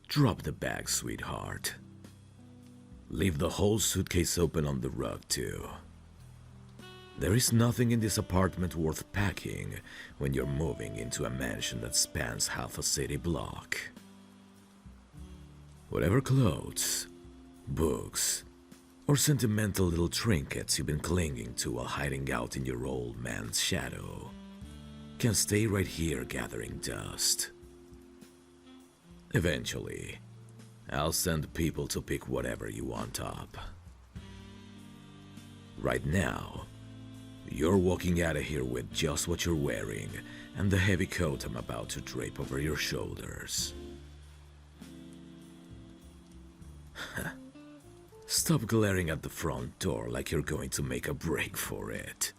Drop the bag, sweetheart. Leave the whole suitcase open on the rug, too. There is nothing in this apartment worth packing when you're moving into a mansion that spans half a city block. Whatever clothes, books, or sentimental little trinkets you've been clinging to while hiding out in your old man's shadow can stay right here gathering dust. Eventually, I'll send people to pick whatever you want up. Right now, you're walking out of here with just what you're wearing and the heavy coat I'm about to drape over your shoulders. Stop glaring at the front door like you're going to make a break for it.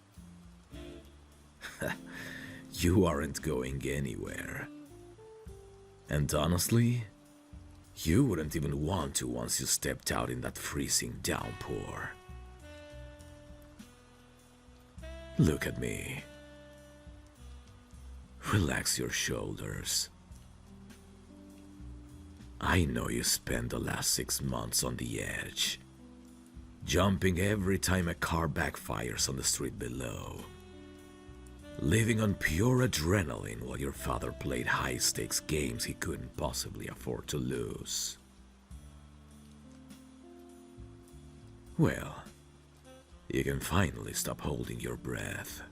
You aren't going anywhere. And honestly, you wouldn't even want to once you stepped out in that freezing downpour. Look at me. Relax your shoulders. I know you spent the last 6 months on the edge, jumping every time a car backfires on the street below, living on pure adrenaline while your father played high-stakes games he couldn't possibly afford to lose. Well, you can finally stop holding your breath.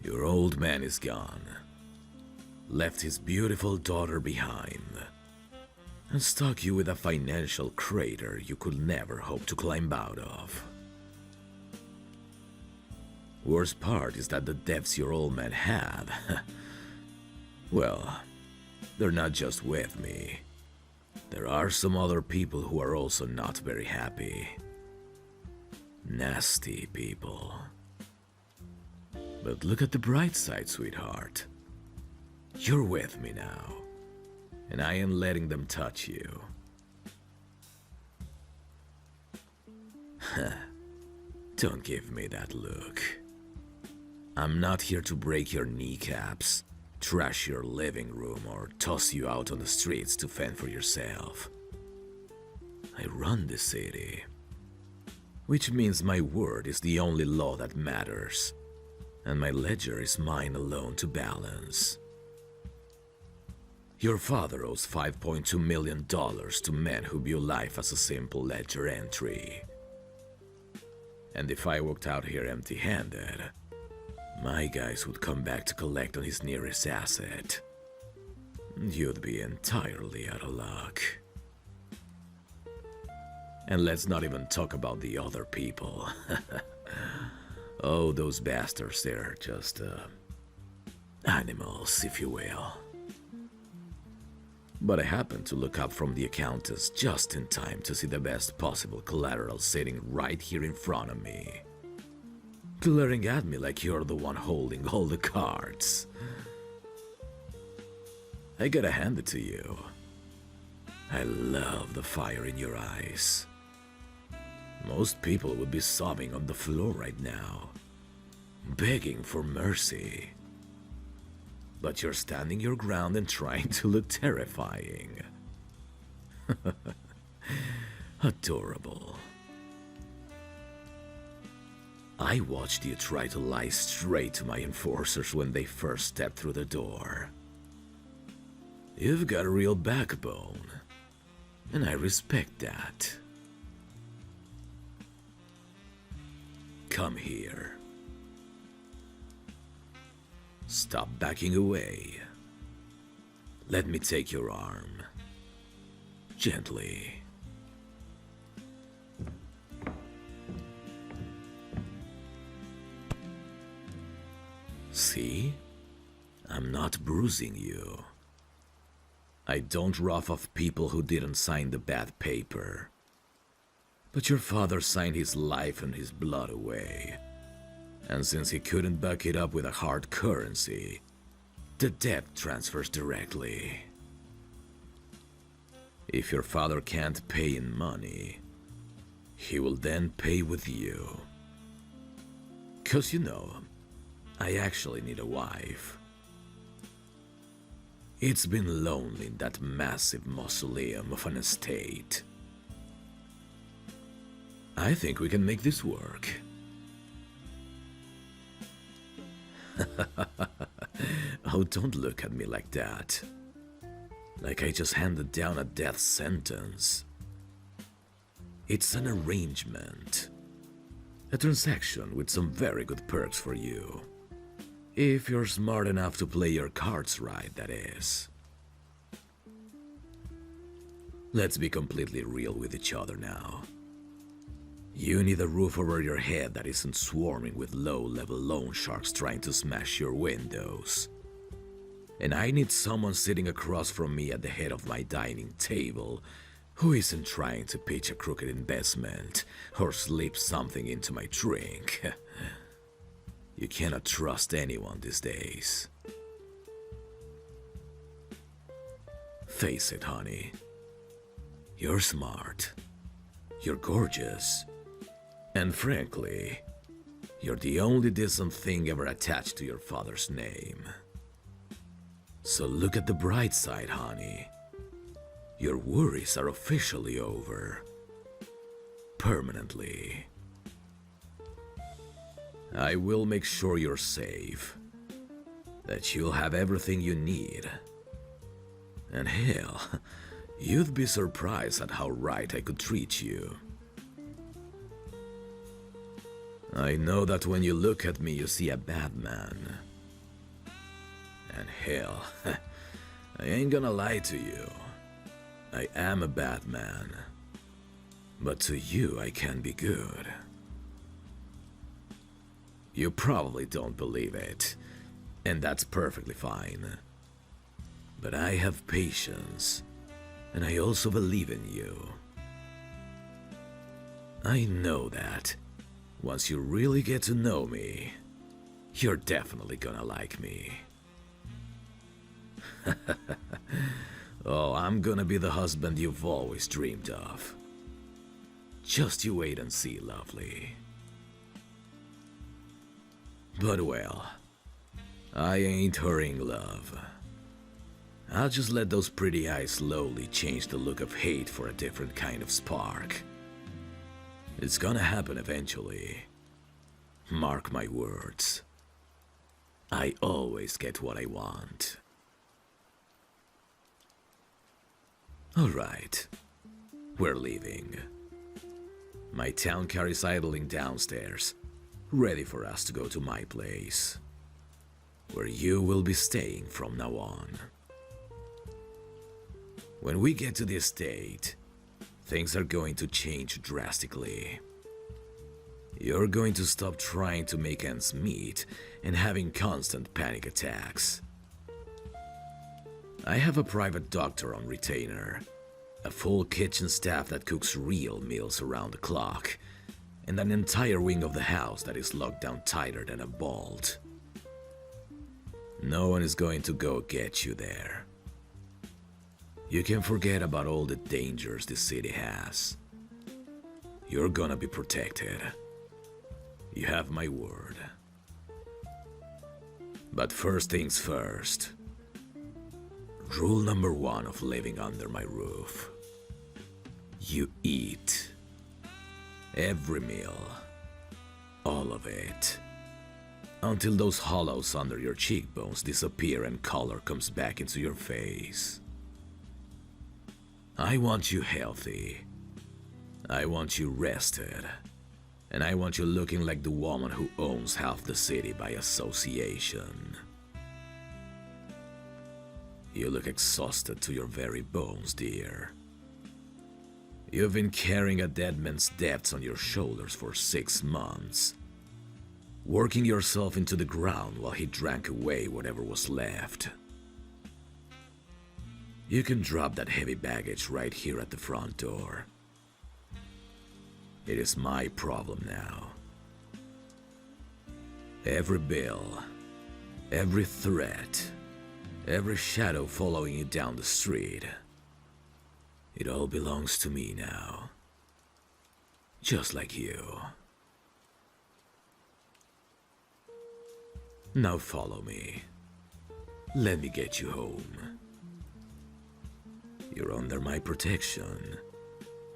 Your old man is gone, left his beautiful daughter behind, and stuck you with a financial crater you could never hope to climb out of. Worst part is that the debts your old man had, well, they're not just with me. There are some other people who are also not very happy. Nasty people. But look at the bright side, sweetheart. You're with me now, and I ain't letting them touch you. Don't give me that look. I'm not here to break your kneecaps, trash your living room, or toss you out on the streets to fend for yourself. I run this city, which means my word is the only law that matters, and my ledger is mine alone to balance. Your father owes $5.2 million to men who view life as a simple ledger entry. And if I walked out here empty-handed, my guys would come back to collect on his nearest asset. You'd be entirely out of luck. And let's not even talk about the other people. Oh, those bastards, they're just, animals, if you will. But I happened to look up from the accountants just in time to see the best possible collateral sitting right here in front of me, glaring at me like you're the one holding all the cards. I gotta hand it to you. I love the fire in your eyes. Most people would be sobbing on the floor right now, begging for mercy. But you're standing your ground and trying to look terrifying. Adorable. I watched you try to lie straight to my enforcers when they first stepped through the door. You've got a real backbone, and I respect that. Come here. Stop backing away. Let me take your arm. Gently. See? I'm not bruising you. I don't rough off people who didn't sign the bad paper. But your father signed his life and his blood away. And since he couldn't back it up with a hard currency, the debt transfers directly. If your father can't pay in money, he will then pay with you. 'Cause you know, I actually need a wife. It's been lonely in that massive mausoleum of an estate. I think we can make this work. Oh, don't look at me like that. Like I just handed down a death sentence. It's an arrangement. A transaction with some very good perks for you. If you're smart enough to play your cards right, that is. Let's be completely real with each other now. You need a roof over your head that isn't swarming with low-level loan sharks trying to smash your windows. And I need someone sitting across from me at the head of my dining table who isn't trying to pitch a crooked investment or slip something into my drink. You cannot trust anyone these days. Face it, honey. You're smart. You're gorgeous. And frankly, you're the only decent thing ever attached to your father's name. So look at the bright side, honey. Your worries are officially over. Permanently. I will make sure you're safe. That you'll have everything you need. And hell, you'd be surprised at how right I could treat you. I know that when you look at me, you see a bad man. And hell, I ain't gonna lie to you. I am a bad man. But to you, I can be good. You probably don't believe it, and that's perfectly fine. But I have patience, and I also believe in you. I know that. Once you really get to know me, you're definitely gonna like me. Oh, I'm gonna be the husband you've always dreamed of. Just you wait and see, lovely. But well, I ain't hurrying, love. I'll just let those pretty eyes slowly change the look of hate for a different kind of spark. It's gonna happen eventually. Mark my words. I always get what I want. Alright, we're leaving. My town car is idling downstairs, ready for us to go to my place, where you will be staying from now on. When we get to the estate, things are going to change drastically. You're going to stop trying to make ends meet and having constant panic attacks. I have a private doctor on retainer, a full kitchen staff that cooks real meals around the clock, and an entire wing of the house that is locked down tighter than a bolt. No one is going to go get you there. You can forget about all the dangers this city has. You're gonna be protected. You have my word. But first things first. Rule number 1 of living under my roof. You eat. Every meal. All of it. Until those hollows under your cheekbones disappear and color comes back into your face. I want you healthy. I want you rested. And I want you looking like the woman who owns half the city by association. You look exhausted to your very bones, dear. You've been carrying a dead man's debts on your shoulders for 6 months, working yourself into the ground while he drank away whatever was left. You can drop that heavy baggage right here at the front door. It is my problem now. Every bill, every threat, every shadow following you down the street, it all belongs to me now. Just like you. Now follow me. Let me get you home. You're under my protection,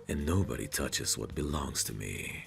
and nobody touches what belongs to me.